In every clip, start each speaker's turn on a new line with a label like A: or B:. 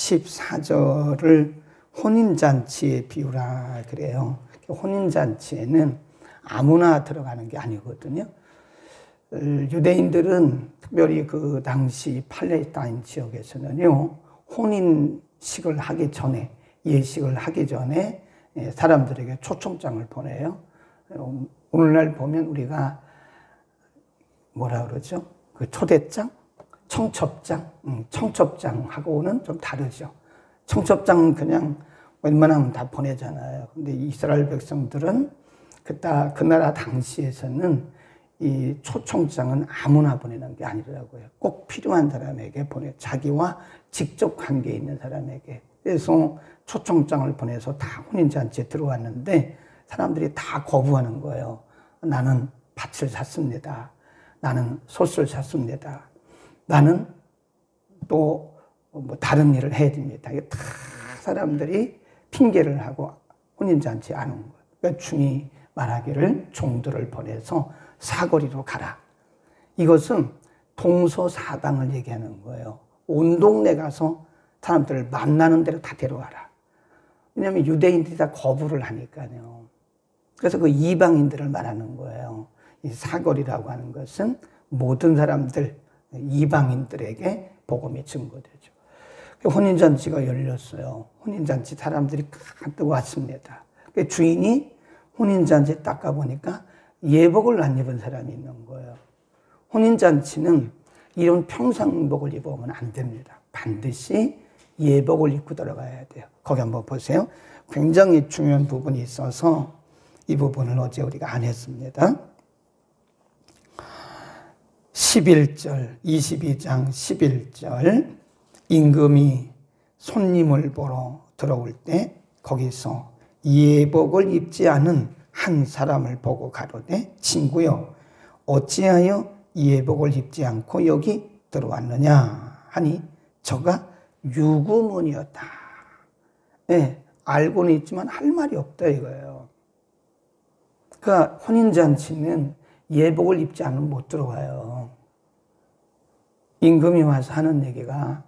A: 14절을 혼인잔치에 비유라 그래요. 혼인잔치에는 아무나 들어가는 게 아니거든요. 유대인들은 특별히 그 당시 팔레스타인 지역에서는요, 혼인식을 하기 전에, 예식을 하기 전에 사람들에게 초청장을 보내요. 오늘날 보면 우리가 뭐라 그러죠? 그 초대장? 청첩장하고는 좀 다르죠. 청첩장은 그냥 웬만하면 다 보내잖아요. 근데 이스라엘 백성들은 그 나라 당시에서는 이 초청장은 아무나 보내는 게 아니더라고요. 꼭 필요한 사람에게 자기와 직접 관계 있는 사람에게. 그래서 초청장을 보내서 다 혼인잔치에 들어왔는데 사람들이 다 거부하는 거예요. 나는 밭을 샀습니다. 나는 솥을 샀습니다. 나는 또 뭐 다른 일을 해야 됩니다. 다 사람들이 핑계를 하고 혼인잔치에 안 온 거예요. 그러니까 주님이 말하기를 종들을 보내서 사거리로 가라. 이것은 동서사당을 얘기하는 거예요. 온 동네 가서 사람들을 만나는 대로 다 데려와라. 왜냐하면 유대인들이 다 거부를 하니까요. 그래서 그 이방인들을 말하는 거예요. 이 사거리라고 하는 것은 모든 사람들, 이방인들에게 복음이 증거되죠. 혼인잔치가 열렸어요. 혼인잔치 사람들이 가득 왔습니다. 주인이 혼인잔치에 딱 가보니까 예복을 안 입은 사람이 있는 거예요. 혼인잔치는 이런 평상복을 입으면 안 됩니다. 반드시 예복을 입고 들어가야 돼요. 거기 한번 보세요. 굉장히 중요한 부분이 있어서 이 부분을 어제 우리가 안 했습니다. 11절, 22장 11절, 임금이 손님을 보러 들어올 때 거기서 예복을 입지 않은 한 사람을 보고 가로되 친구여 어찌하여 예복을 입지 않고 여기 들어왔느냐 하니 저가 유구문이었다. 네, 알고는 있지만 할 말이 없다 이거예요. 그러니까 혼인잔치는 예복을 입지 않으면 못 들어가요. 임금이 와서 하는 얘기가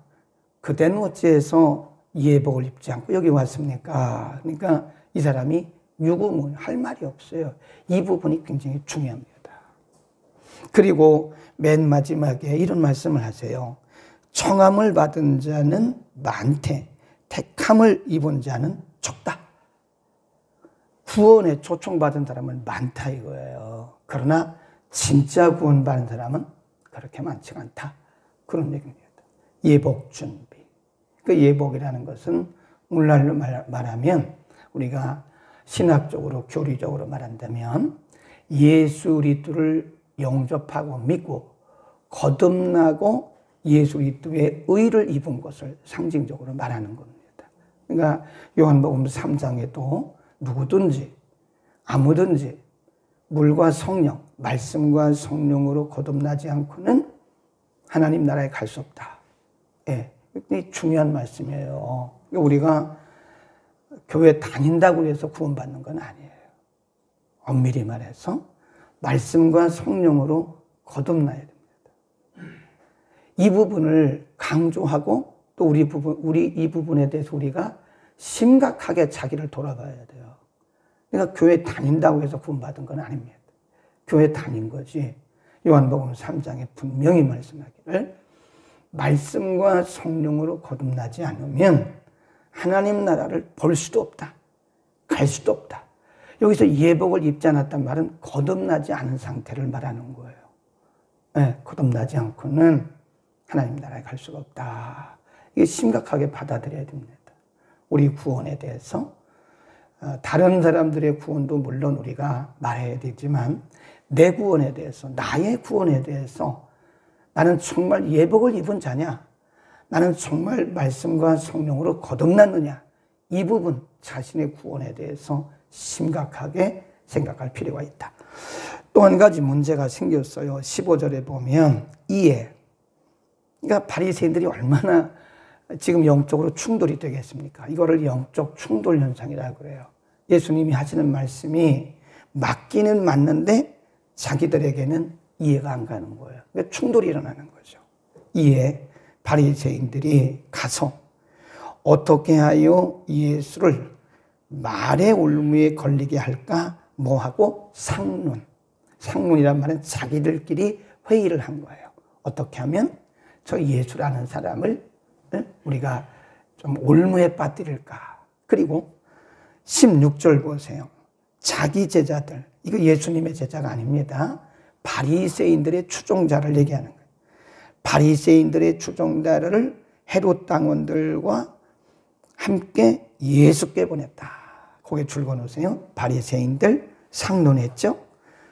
A: 그대는 어찌해서 예복을 입지 않고 여기 왔습니까? 그러니까 이 사람이 유구문 할 말이 없어요. 이 부분이 굉장히 중요합니다. 그리고 맨 마지막에 이런 말씀을 하세요. 청함을 받은 자는 많되 택함을 입은 자는 적다. 구원에 초청받은 사람은 많다 이거예요. 그러나 진짜 구원받은 사람은 그렇게 많지가 않다. 그런 얘기입니다. 예복 준비. 그 예복이라는 것은 오늘날로 말하면 우리가 신학적으로 교리적으로 말한다면 예수 그리스도를 영접하고 믿고 거듭나고 예수 그리스도의 의를 입은 것을 상징적으로 말하는 겁니다. 그러니까 요한복음 3장에도 누구든지 아무든지 물과 성령, 말씀과 성령으로 거듭나지 않고는 하나님 나라에 갈 수 없다. 예, 굉장히 중요한 말씀이에요. 우리가 교회 다닌다고 해서 구원받는 건 아니에요. 엄밀히 말해서 말씀과 성령으로 거듭나야 됩니다. 이 부분을 강조하고 또 이 부분에 대해서 우리가 심각하게 자기를 돌아봐야 돼요. 그러니까 교회 다닌다고 해서 구원받은 건 아닙니다. 교회 다닌 거지. 요한복음 3장에 분명히 말씀하기를 말씀과 성령으로 거듭나지 않으면 하나님 나라를 볼 수도 없다. 갈 수도 없다. 여기서 예복을 입지 않았단 말은 거듭나지 않은 상태를 말하는 거예요. 네, 거듭나지 않고는 하나님 나라에 갈 수가 없다. 이게 심각하게 받아들여야 됩니다. 우리 구원에 대해서 다른 사람들의 구원도 물론 우리가 말해야 되지만 내 구원에 대해서, 나의 구원에 대해서 나는 정말 예복을 입은 자냐? 나는 정말 말씀과 성령으로 거듭났느냐? 이 부분 자신의 구원에 대해서 심각하게 생각할 필요가 있다. 또 한 가지 문제가 생겼어요. 15절에 보면 이해. 그러니까 바리새인들이 얼마나 지금 영적으로 충돌이 되겠습니까? 이거를 영적 충돌 현상이라고 그래요. 예수님이 하시는 말씀이 맞기는 맞는데 자기들에게는 이해가 안 가는 거예요. 그러니까 충돌이 일어나는 거죠. 이에 바리새인들이 가서 어떻게 하여 예수를 말의 올무에 걸리게 할까? 뭐하고? 상론이란 말은 자기들끼리 회의를 한 거예요. 어떻게 하면 저 예수라는 사람을 우리가 좀 올무에 빠뜨릴까? 그리고 16절 보세요. 자기 제자들, 이거 예수님의 제자가 아닙니다. 바리새인들의 추종자를 얘기하는 거예요. 바리새인들의 추종자를 헤롯 당원들과 함께 예수께 보냈다. 거기에 줄거 놓으세요. 바리새인들 상론했죠.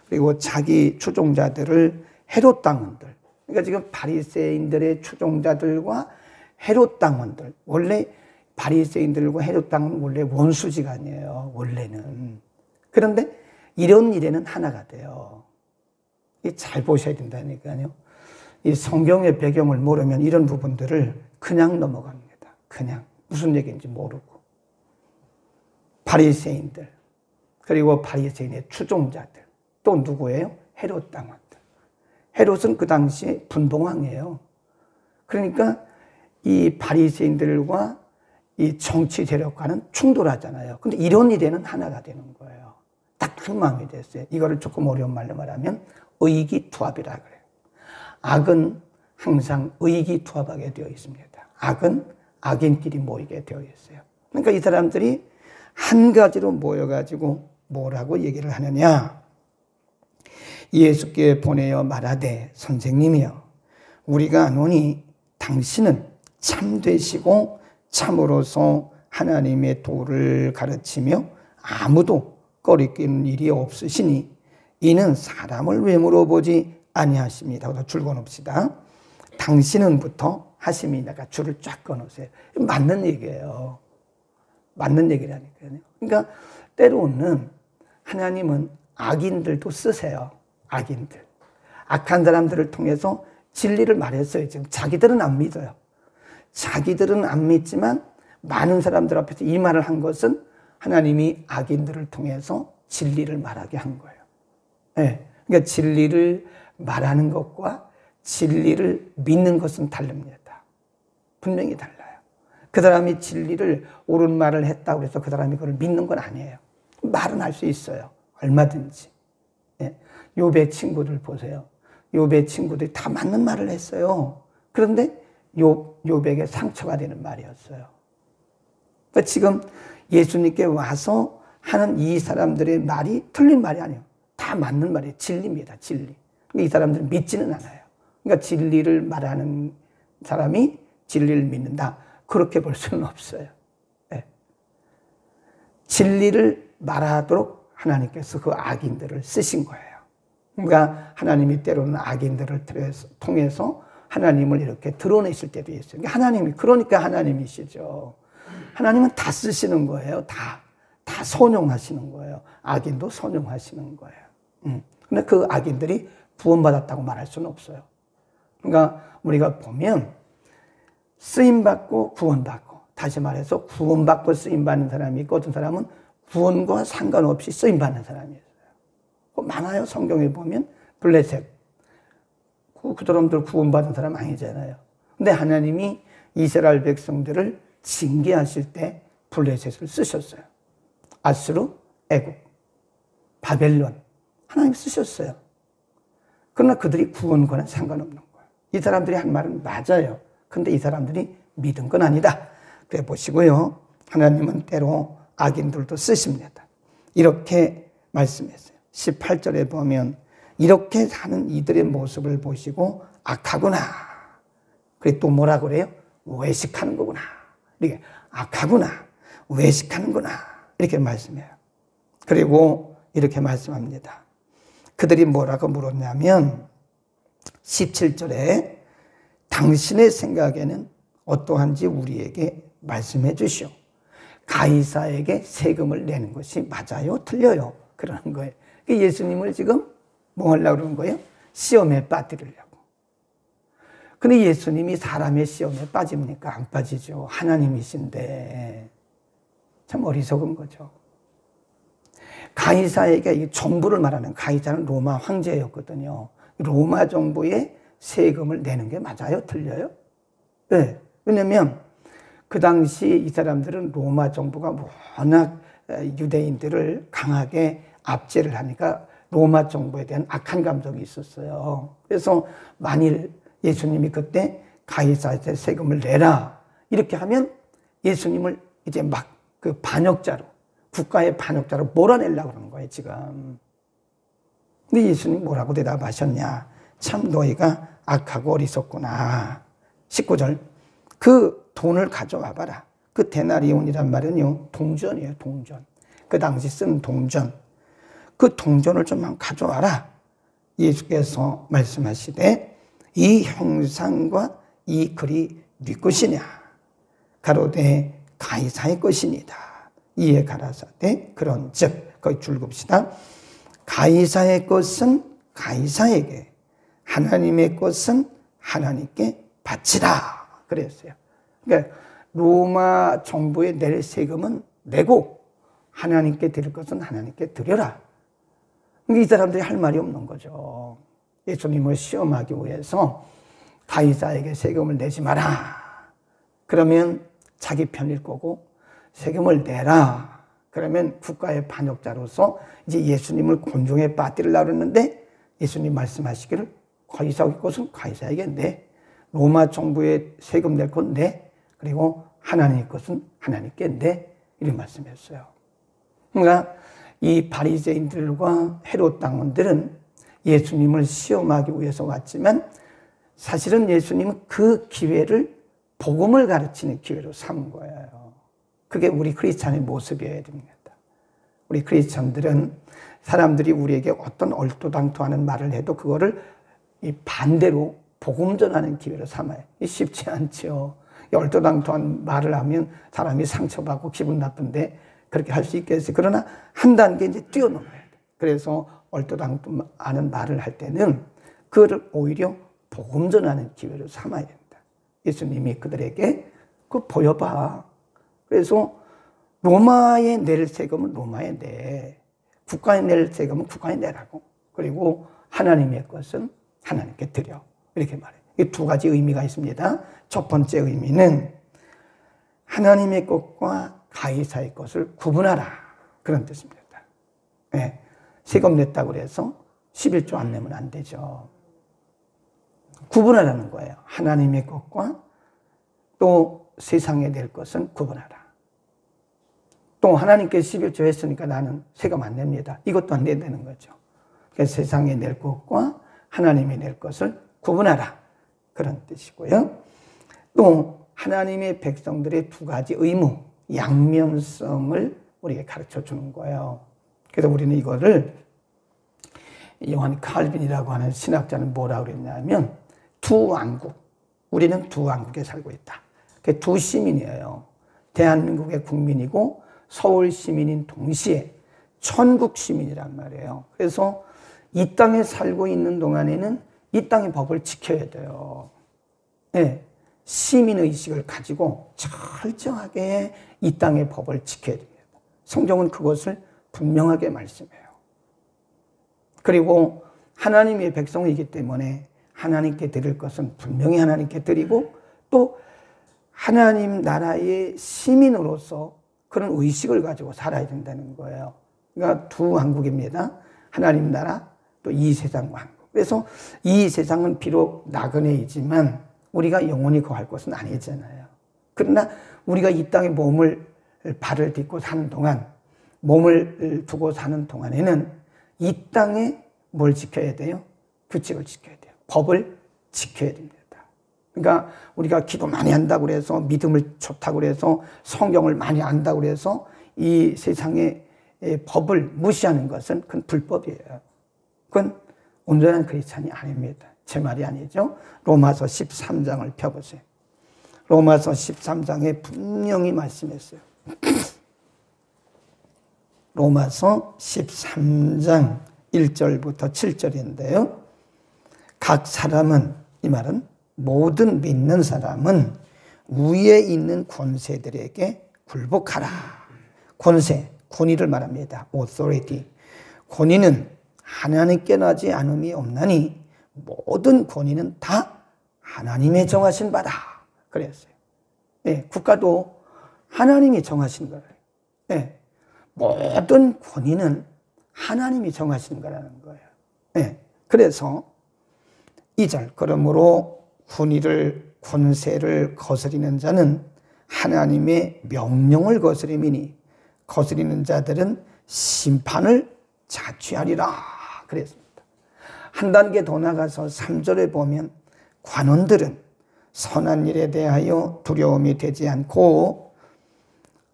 A: 그리고 자기 추종자들을 헤롯 당원들. 그러니까 지금 바리새인들의 추종자들과 헤롯 당원들. 원래 바리새인들과 헤롯 당원은 원래 원수지간이에요. 원래는. 그런데 이런 일에는 하나가 돼요. 잘 보셔야 된다니까요. 이 성경의 배경을 모르면 이런 부분들을 그냥 넘어갑니다. 그냥 무슨 얘기인지 모르고. 바리새인들, 그리고 바리새인의 추종자들, 또 누구예요? 헤롯 당원들. 헤롯은 그 당시에 분봉왕이에요. 그러니까 이 바리새인들과 이 정치 세력과는 충돌하잖아요. 근데 이런 일에는 하나가 되는 거예요. 딱 한 마음이 됐어요. 이거를 조금 어려운 말로 말하면 의기투합이라 그래요. 악은 항상 의기투합하게 되어 있습니다. 악은 악인끼리 모이게 되어 있어요. 그러니까 이 사람들이 한 가지로 모여가지고 뭐라고 얘기를 하느냐. 예수께 보내어 말하되 선생님이여 우리가 아노니 당신은 참되시고 참으로서 하나님의 도를 가르치며 아무도 꺼리끼는 일이 없으시니 이는 사람을 왜 물어보지 아니하십니다. 줄거 놓읍시다. 당신은부터 하심이니까 줄을 쫙 꺼놓으세요. 맞는 얘기예요. 맞는 얘기라니까요. 그러니까 때로는 하나님은 악인들도 쓰세요. 악인들. 악한 사람들을 통해서 진리를 말했어요. 지금 자기들은 안 믿어요. 자기들은 안 믿지만 많은 사람들 앞에서 이 말을 한 것은 하나님이 악인들을 통해서 진리를 말하게 한 거예요. 네. 그러니까 진리를 말하는 것과 진리를 믿는 것은 다릅니다. 분명히 달라요. 그 사람이 진리를 옳은 말을 했다고 해서 그 사람이 그걸 믿는 건 아니에요. 말은 할 수 있어요. 얼마든지. 네. 욥의 친구들 보세요. 욥의 친구들이 다 맞는 말을 했어요. 그런데 욥에게 상처가 되는 말이었어요. 그러니까 지금 예수님께 와서 하는 이 사람들의 말이 틀린 말이 아니에요. 다 맞는 말이에요. 진리입니다. 진리. 이 사람들은 믿지는 않아요. 그러니까 진리를 말하는 사람이 진리를 믿는다. 그렇게 볼 수는 없어요. 네. 진리를 말하도록 하나님께서 그 악인들을 쓰신 거예요. 그러니까 하나님이 때로는 악인들을 통해서 하나님을 이렇게 드러내실 때도 있어요. 그러니까 하나님이시죠. 하나님은 다 쓰시는 거예요. 다 선용하시는 거예요. 악인도 선용하시는 거예요. 근데 그 악인들이 구원받았다고 말할 수는 없어요. 그러니까 우리가 보면 쓰임받고 구원받고, 다시 말해서 구원받고 쓰임받는 사람이 있고 어떤 사람은 구원과 상관없이 쓰임받는 사람이 있어요. 많아요. 성경에 보면 블레셋. 그 사람들 구원받은 사람 아니잖아요. 근데 하나님이 이스라엘 백성들을 징계하실 때 블레셋을 쓰셨어요. 아수르, 애국, 바벨론. 하나님 쓰셨어요. 그러나 그들이 구원과는 상관없는 거예요. 이 사람들이 한 말은 맞아요. 근데 이 사람들이 믿은 건 아니다. 그래 보시고요. 하나님은 때로 악인들도 쓰십니다. 이렇게 말씀했어요. 18절에 보면 이렇게 사는 이들의 모습을 보시고 악하구나. 그래 또 뭐라 그래요? 외식하는 거구나. 이렇게 악하구나. 외식하는구나. 이렇게 말씀해요. 그리고 이렇게 말씀합니다. 그들이 뭐라고 물었냐면 17절에 당신의 생각에는 어떠한지 우리에게 말씀해 주시오. 가이사에게 세금을 내는 것이 맞아요? 틀려요? 그러는 거예요. 예수님을 지금 뭐 하려고 그러는 거예요? 시험에 빠뜨리려고. 근데 예수님이 사람의 시험에 빠집니까? 안 빠지죠. 하나님이신데. 참 어리석은 거죠. 가이사에게 정부를 말하는, 가이사는 로마 황제였거든요. 로마 정부에 세금을 내는 게 맞아요? 틀려요? 네. 왜냐면 그 당시 이 사람들은 로마 정부가 워낙 유대인들을 강하게 압제를 하니까 로마 정부에 대한 악한 감정이 있었어요. 그래서 만일 예수님이 그때 가이사한테 세금을 내라 이렇게 하면 예수님을 이제 막 그 반역자로, 국가의 반역자로 몰아내려고 그러는 거예요, 지금. 근데 예수님 뭐라고 대답하셨냐? 참 너희가 악하고 어리석구나. 19절. 그 돈을 가져와 봐라. 그 데나리온이란 말은요, 동전이에요, 동전. 그 당시 쓴 동전. 그 동전을 좀 한번 가져와라. 예수께서 말씀하시되 이 형상과 이 글이 네 것이냐? 가로되 가이사의 것이니다. 이에 가라사대 그런즉 거기 줄급시다. 가이사의 것은 가이사에게, 하나님의 것은 하나님께 바치라 그랬어요. 그러니까 로마 정부에 낼 세금은 내고 하나님께 드릴 것은 하나님께 드려라. 이 사람들이 할 말이 없는 거죠. 예수님을 시험하기 위해서 가이사에게 세금을 내지 마라. 그러면 자기 편일 거고, 세금을 내라. 그러면 국가의 반역자로서 이제 예수님을 곤종에 빠뜨리려고 그랬는데 예수님 말씀하시기를 가이사의 것은 가이사에게 내. 로마 정부에 세금 낼 건 내. 그리고 하나님의 것은 하나님께 내. 이런 말씀했어요. 그러니까 이 바리새인들과 헤롯 당원들은 예수님을 시험하기 위해서 왔지만 사실은 예수님은 그 기회를 복음을 가르치는 기회로 삼은 거예요. 그게 우리 크리스찬의 모습이어야 됩니다. 우리 크리스찬들은 사람들이 우리에게 어떤 얼토당토하는 말을 해도 그거를 이 반대로 복음 전하는 기회로 삼아요. 쉽지 않죠. 얼토당토한 말을 하면 사람이 상처받고 기분 나쁜데 그렇게 할 수 있겠어요. 그러나 한 단계 이제 뛰어넘어야 돼. 그래서 얼토당토하는 말을 할 때는 그거를 오히려 복음 전하는 기회로 삼아야 된다. 예수님이 그들에게 그거 보여봐. 그래서 로마에 낼 세금은 로마에 내. 국가에 낼 세금은 국가에 내라고. 그리고 하나님의 것은 하나님께 드려. 이렇게 말해요. 이 두 가지 의미가 있습니다. 첫 번째 의미는 하나님의 것과 가이사의 것을 구분하라. 그런 뜻입니다. 네. 세금 냈다고 해서 11조 안 내면 안 되죠. 구분하라는 거예요. 하나님의 것과 또 세상에 낼 것은 구분하라. 또 하나님께 11조 했으니까 나는 세금 안 냅니다. 이것도 안 내야 되는 거죠. 그래서 세상에 낼 것과 하나님이 낼 것을 구분하라. 그런 뜻이고요. 또 하나님의 백성들의 두 가지 의무, 양면성을 우리에게 가르쳐 주는 거예요. 그래서 우리는 이거를 요한 칼빈이라고 하는 신학자는 뭐라고 그랬냐면 두 왕국, 우리는 두 왕국에 살고 있다. 두 시민이에요. 대한민국의 국민이고 서울 시민인 동시에 천국 시민이란 말이에요. 그래서 이 땅에 살고 있는 동안에는 이 땅의 법을 지켜야 돼요. 네. 시민의식을 가지고 철저하게 이 땅의 법을 지켜야 됩니다. 성경은 그것을 분명하게 말씀해요. 그리고 하나님의 백성이기 때문에 하나님께 드릴 것은 분명히 하나님께 드리고 또 하나님 나라의 시민으로서 그런 의식을 가지고 살아야 된다는 거예요. 그러니까 두 왕국입니다. 하나님 나라 또 이 세상 왕국. 그래서 이 세상은 비록 나그네이지만 우리가 영원히 거할 것은 아니잖아요. 그러나 우리가 이 땅에 발을 딛고 사는 동안, 몸을 두고 사는 동안에는 이 땅에 뭘 지켜야 돼요? 규칙을 지켜야 돼요. 법을 지켜야 됩니다. 그러니까 우리가 기도 많이 한다고 해서 믿음을 좋다고 해서 성경을 많이 안다고 해서 이 세상의 법을 무시하는 것은 그건 불법이에요. 그건 온전한 크리스찬이 아닙니다. 제 말이 아니죠. 로마서 13장을 펴보세요. 로마서 13장에 분명히 말씀했어요. 로마서 13장 1절부터 7절인데요. 각 사람은, 이 말은 모든 믿는 사람은 위에 있는 권세들에게 굴복하라. 권세, 권위를 말합니다. authority. 권위는 하나님께 나지 않음이 없나니 모든 권위는 다 하나님의 정하신 바다. 그랬어요. 예, 국가도 하나님이 정하시는 거예요. 예, 모든 권위는 하나님이 정하시는 거라는 거예요. 예, 그래서 2절, 그러므로 권세를 거스리는 자는 하나님의 명령을 거스림이니 거스리는 자들은 심판을 자취하리라 그랬습니다. 한 단계 더 나가서 3절에 보면 관원들은 선한 일에 대하여 두려움이 되지 않고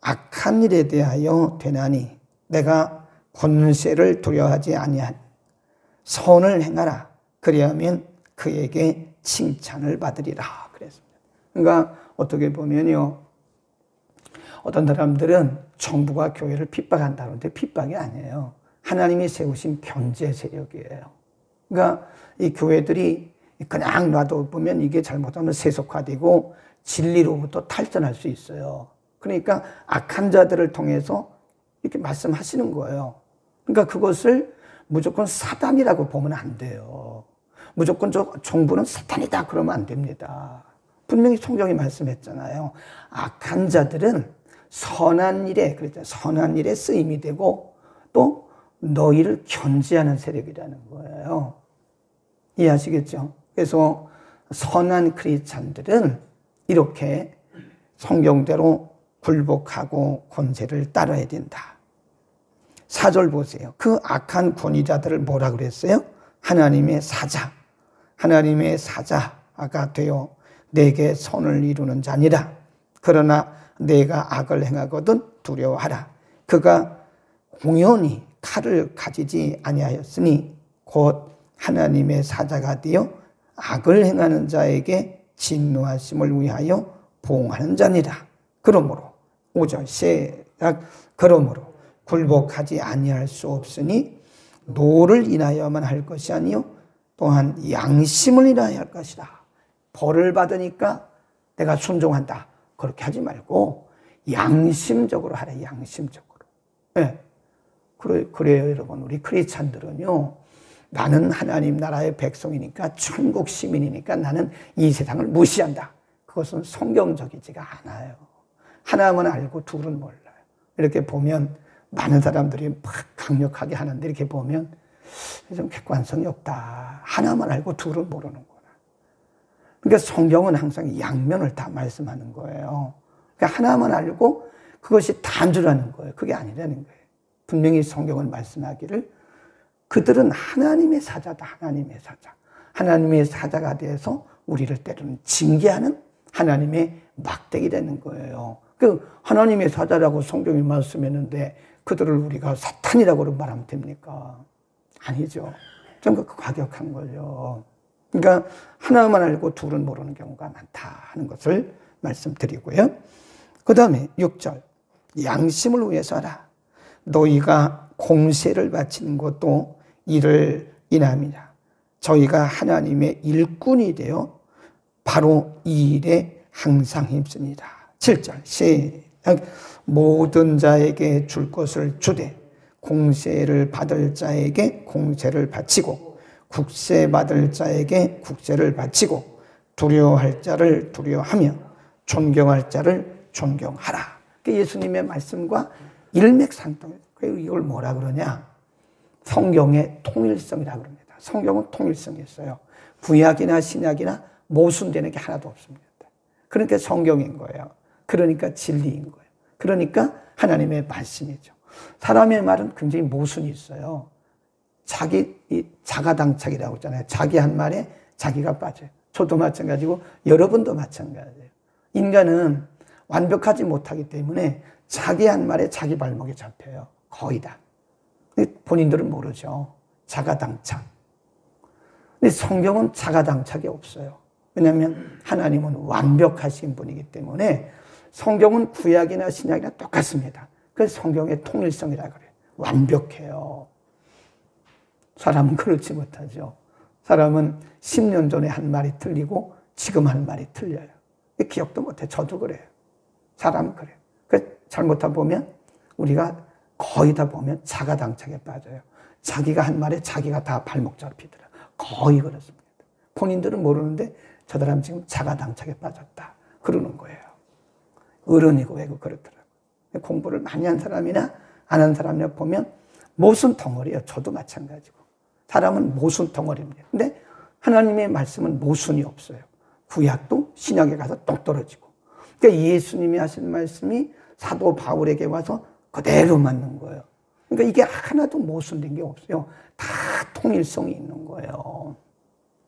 A: 악한 일에 대하여 되나니 내가 권세를 두려워하지 아니한 선을 행하라 그리하면 그에게 칭찬을 받으리라 그랬습니다. 그러니까 어떻게 보면요, 어떤 사람들은 정부가 교회를 핍박한다는데 핍박이 아니에요. 하나님이 세우신 견제 세력이에요. 그러니까 이 교회들이 그냥 놔둬 보면 이게 잘못하면 세속화되고 진리로부터 탈전할 수 있어요. 그러니까 악한 자들을 통해서 이렇게 말씀하시는 거예요. 그러니까 그것을 무조건 사단이라고 보면 안 돼요. 무조건 저 정부는 사탄이다 그러면 안 됩니다. 분명히 성경이 말씀했잖아요. 악한 자들은 선한 일에, 그랬죠. 선한 일에 쓰임이 되고 또 너희를 견제하는 세력이라는 거예요. 이해하시겠죠? 그래서 선한 크리스찬들은 이렇게 성경대로 굴복하고 권세를 따라야 된다. 4절 보세요. 그 악한 권위자들을 뭐라 그랬어요? 하나님의 사자. 하나님의 사자가 되어 내게 선을 이루는 자니라. 그러나 내가 악을 행하거든 두려워하라. 그가 공연히 칼을 가지지 아니하였으니 곧 하나님의 사자가 되어 악을 행하는 자에게 진노하심을 위하여 보응하는 자니라. 그러므로 5절 시작. 그러므로 굴복하지 아니할 수 없으니 노를 인하여만 할 것이 아니요 또한 양심을 인하여 할 것이다. 벌을 받으니까 내가 순종한다. 그렇게 하지 말고 양심적으로 하라. 양심적으로. 네. 그래요 여러분. 우리 크리스찬들은요, 나는 하나님 나라의 백성이니까 천국 시민이니까 나는 이 세상을 무시한다. 그것은 성경적이지가 않아요. 하나만 알고 둘은 몰라요. 이렇게 보면 많은 사람들이 막 강력하게 하는데 이렇게 보면 좀 객관성이 없다. 하나만 알고 둘은 모르는구나. 그러니까 성경은 항상 양면을 다 말씀하는 거예요. 그러니까 하나만 알고 그것이 다인 줄 아는 거예요. 그게 아니라는 거예요. 분명히 성경은 말씀하기를 그들은 하나님의 사자다. 하나님의 사자. 하나님의 사자가 돼서 우리를 때로는 징계하는 하나님의 막대기라는 거예요. 그 하나님의 사자라고 성경이 말씀했는데 그들을 우리가 사탄이라고 말하면 됩니까? 아니죠. 좀 과격한 거죠. 그러니까 하나만 알고 둘은 모르는 경우가 많다 하는 것을 말씀드리고요. 그 다음에 6절 양심을 위해서 하라. 너희가 공세를 바치는 것도 이를 인함이라. 저희가 하나님의 일꾼이 되어 바로 이 일에 항상 힘씁니다. 7절 시작. 모든 자에게 줄 것을 주되 공세를 받을 자에게 공세를 바치고 국세 받을 자에게 국세를 바치고 두려워할 자를 두려워하며 존경할 자를 존경하라. 예수님의 말씀과 일맥상통해요. 이걸 뭐라 그러냐? 성경의 통일성이라고 그럽니다. 성경은 통일성이 있어요. 구약이나 신약이나 모순되는 게 하나도 없습니다. 그러니까 성경인 거예요. 그러니까 진리인 거예요. 그러니까 하나님의 말씀이죠. 사람의 말은 굉장히 모순이 있어요. 자가당착이라고 하잖아요. 자기 한 말에 자기가 빠져요. 저도 마찬가지고 여러분도 마찬가지예요. 인간은 완벽하지 못하기 때문에 자기 한 말에 자기 발목에 잡혀요. 거의 다. 본인들은 모르죠. 자가당착. 근데 성경은 자가당착이 없어요. 왜냐하면 하나님은 완벽하신 분이기 때문에 성경은 구약이나 신약이나 똑같습니다. 그래서 성경의 통일성이라고 그래요. 완벽해요. 사람은 그렇지 못하죠. 사람은 10년 전에 한 말이 틀리고 지금 한 말이 틀려요. 기억도 못해. 저도 그래요. 사람은 그래요. 잘못하다 보면 우리가 거의 다 보면 자가당착에 빠져요. 자기가 한 말에 자기가 다 발목 잡히더라. 거의 그렇습니다. 본인들은 모르는데 저 사람 지금 자가당착에 빠졌다. 그러는 거예요. 어른이고 왜고 그렇더라고요. 공부를 많이 한 사람이나 안 한 사람이나 보면 모순 덩어리예요. 저도 마찬가지고. 사람은 모순 덩어리입니다. 근데 하나님의 말씀은 모순이 없어요. 구약도 신약에 가서 똑 떨어지고. 그러니까 예수님이 하신 말씀이 사도 바울에게 와서 그대로 맞는 거예요. 그러니까 이게 하나도 모순된 게 없어요. 다 통일성이 있는 거예요.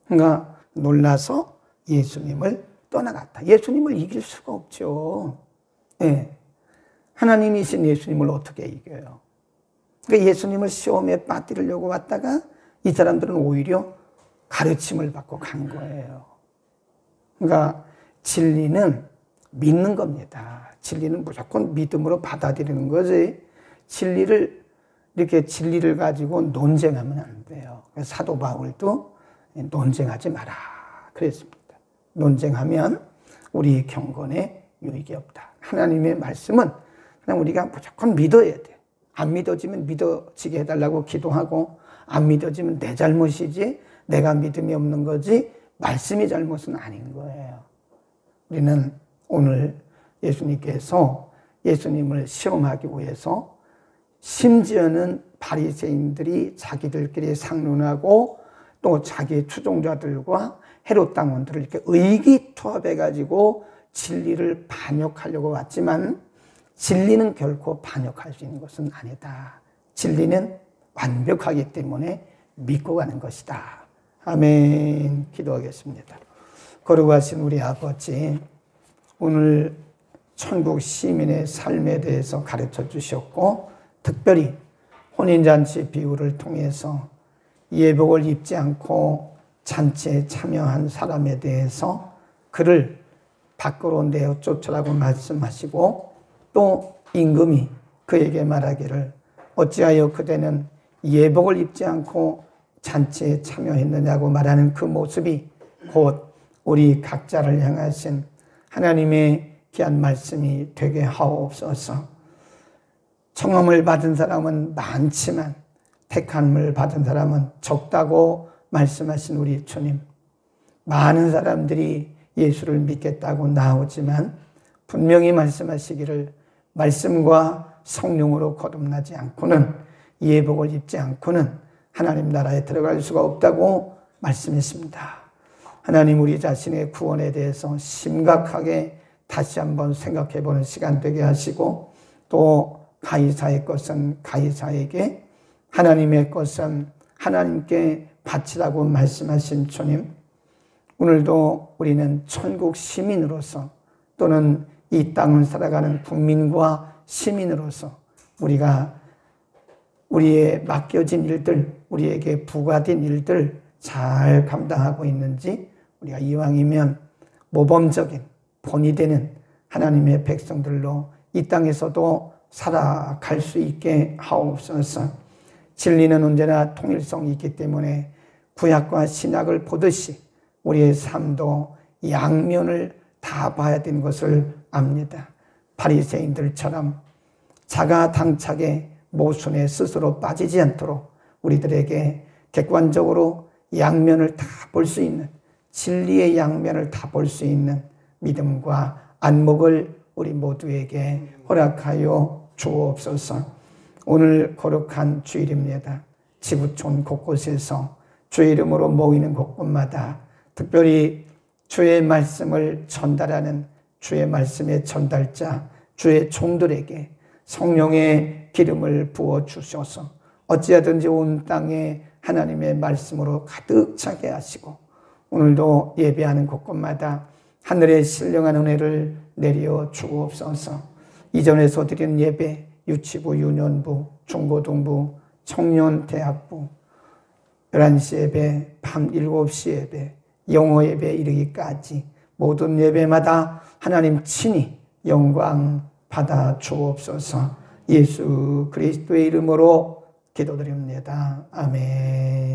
A: 그러니까 놀라서 예수님을 떠나갔다. 예수님을 이길 수가 없죠. 네. 하나님이신 예수님을 어떻게 이겨요? 그러니까 예수님을 시험에 빠뜨리려고 왔다가 이 사람들은 오히려 가르침을 받고 간 거예요. 그러니까 진리는 믿는 겁니다. 진리는 무조건 믿음으로 받아들이는 거지. 진리를 가지고 논쟁하면 안 돼요. 사도 바울도 논쟁하지 마라 그랬습니다. 논쟁하면 우리 경건에 유익이 없다. 하나님의 말씀은 그냥 우리가 무조건 믿어야 돼. 안 믿어지면 믿어지게 해달라고 기도하고, 안 믿어지면 내 잘못이지 내가 믿음이 없는 거지 말씀이 잘못은 아닌 거예요. 우리는 오늘 예수님께서 예수님을 시험하기 위해서 심지어는 바리새인들이 자기들끼리 상론하고 또 자기의 추종자들과 헤롯 당원들을 이렇게 의기투합해가지고 진리를 반역하려고 왔지만 진리는 결코 반역할 수 있는 것은 아니다. 진리는 완벽하기 때문에 믿고 가는 것이다. 아멘. 기도하겠습니다. 거룩하신 우리 아버지, 오늘 천국 시민의 삶에 대해서 가르쳐 주셨고, 특별히 혼인잔치 비유를 통해서 예복을 입지 않고 잔치에 참여한 사람에 대해서 그를 밖으로 내어 쫓으라고 말씀하시고, 또 임금이 그에게 말하기를 어찌하여 그대는 예복을 입지 않고 잔치에 참여했느냐고 말하는 그 모습이 곧 우리 각자를 향하신 하나님의 귀한 말씀이 되게 하옵소서. 청함을 받은 사람은 많지만 택함을 받은 사람은 적다고 말씀하신 우리 주님, 많은 사람들이 예수를 믿겠다고 나오지만 분명히 말씀하시기를 말씀과 성령으로 거듭나지 않고는, 예복을 입지 않고는 하나님 나라에 들어갈 수가 없다고 말씀했습니다. 하나님, 우리 자신의 구원에 대해서 심각하게 다시 한번 생각해 보는 시간 되게 하시고, 또 가이사의 것은 가이사에게, 하나님의 것은 하나님께 바치라고 말씀하신 주님, 오늘도 우리는 천국 시민으로서 또는 이 땅을 살아가는 국민과 시민으로서 우리가 우리의 맡겨진 일들, 우리에게 부과된 일들 잘 감당하고 있는지, 우리가 이왕이면 모범적인 본이 되는 하나님의 백성들로 이 땅에서도 살아갈 수 있게 하옵소서. 진리는 언제나 통일성이 있기 때문에 구약과 신약을 보듯이 우리의 삶도 양면을 다 봐야 되는 것을 압니다. 바리새인들처럼 자가당착의 모순에 스스로 빠지지 않도록 우리들에게 객관적으로 양면을 다 볼 수 있는, 진리의 양면을 다 볼 수 있는 믿음과 안목을 우리 모두에게 허락하여 주옵소서. 오늘 거룩한 주일입니다. 지구촌 곳곳에서 주의 이름으로 모이는 곳곳마다 특별히 주의 말씀을 전달하는 주의 말씀의 전달자, 주의 종들에게 성령의 기름을 부어 주셔서 어찌하든지 온 땅에 하나님의 말씀으로 가득 차게 하시고, 오늘도 예배하는 곳곳마다 하늘의 신령한 은혜를 내려 주옵소서. 이전에서 드린 예배, 유치부, 유년부, 중고등부, 청년, 대학부, 11시 예배, 밤 7시 예배, 영어 예배 이르기까지 모든 예배마다 하나님 친히 영광 받아 주옵소서. 예수 그리스도의 이름으로 기도드립니다. 아멘.